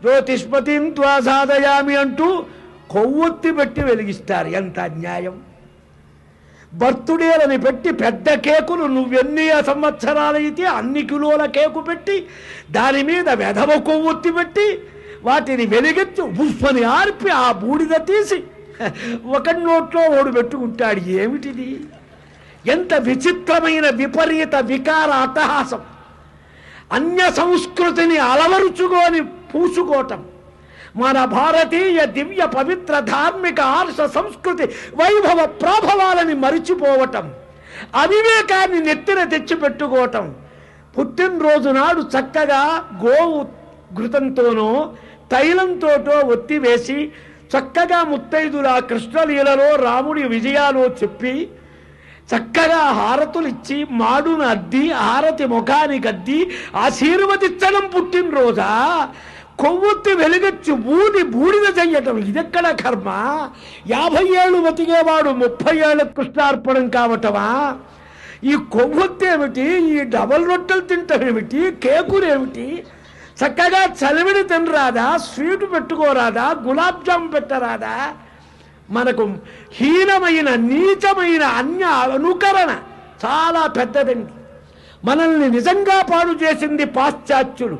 జ్యోతిష్పతిం త్వా సాధయామి అంటూ కొవ్వొత్తి పెట్టి వెలిగిస్తారు. ఎంత అన్యాయం! బర్త్డేలని పెట్టి పెద్ద కేకులు నువ్వెన్ని సంవత్సరాలైతే అన్ని కిలోల కేకు పెట్టి దాని మీద వెధవ కొవ్వొత్తి పెట్టి వాటిని వెలిగించి ఉప్పని ఆర్పి ఆ బూడిద తీసి ఒకటి నోట్లో ఓడు పెట్టుకుంటాడు. ఏమిటిది? ఎంత విచిత్రమైన విపరీత వికార అట్టహాసం! అన్య సంస్కృతిని అలవరుచుకొని పూసుకోవటం, మన భారతీయ దివ్య పవిత్ర ధార్మిక ఆర్ష సంస్కృతి వైభవ ప్రాభవాలని మరిచిపోవటం, అవివేకాన్ని నెత్తిన తెచ్చిపెట్టుకోవటం. పుట్టినరోజు నాడు చక్కగా గోవు ఘృతంతోనో తైలంతోటో ఒత్తి వేసి చక్కగా ముత్తైదుల కృష్ణలీలలో రాముడి విజయాలో చెప్పి చక్కగా హారతులు ఇచ్చి మాడును అద్ది హారతి ముఖానికి అద్ది ఆశీర్వదించడం పుట్టినరోజా? కొవ్వొత్తి వెలుగొచ్చి బూడిద చెయ్యటం ఇదెక్కడ కర్మ? 50 ఏళ్ళు బతికేవాడు 30 ఏళ్ళ కృష్ణార్పణం కావటమా? ఈ కొవ్వొత్తి ఏమిటి? ఈ డబల్ రొట్టెలు తింటామేమిటి? కేకులేమిటి? చక్కగా చలివిడి తినరాదా? స్వీటు పెట్టుకోరాదా? గులాబ్ జామ్ పెట్టరాదా? మనకు హీనమైన నీచమైన అన్య అనుకరణ చాలా పెద్దదండి. మనల్ని నిజంగా పాడు చేసింది పాశ్చాత్యులు.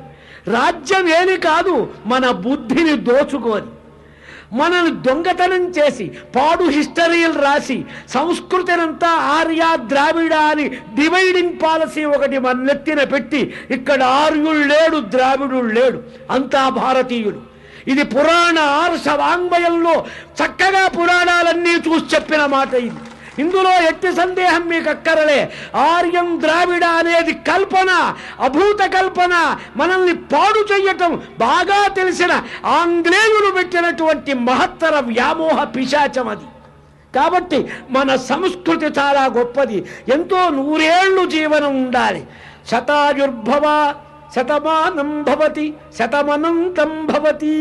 రాజ్యం ఏమి కాదు, మన బుద్ధిని దోచుకొని మనల్ని దొంగతనం చేసి పాడు హిస్టరీలు రాసి సంస్కృతినంతా ఆర్య ద్రావిడ అని డివైడింగ్ పాలసీ ఒకటి మన నెత్తిన పెట్టి ఇక్కడ ఆర్యుడు లేడు ద్రావిడుడు లేడు, అంతా భారతీయుడు. ఇది పురాణ ఆర్ష వాంగ్మయంలో చక్కగా పురాణాలన్నీ చూసి చెప్పిన మాట ఇది. ఇందులో ఎట్టి సందేహం మీకు అక్కరలే. ఆర్యం ద్రావిడ అనేది కల్పన, అభూత కల్పన, మనల్ని పాడు చెయ్యటం బాగా తెలిసిన ఆంగ్లేయులు పెట్టినటువంటి మహత్తర వ్యామోహ పిశాచం అది. కాబట్టి మన సంస్కృతి చాలా గొప్పది. ఎంతో 100 ఏళ్ళు జీవనం ఉండాలి. శతాయుర్భవ శతమానం భవతి శతమనంతం భవతి.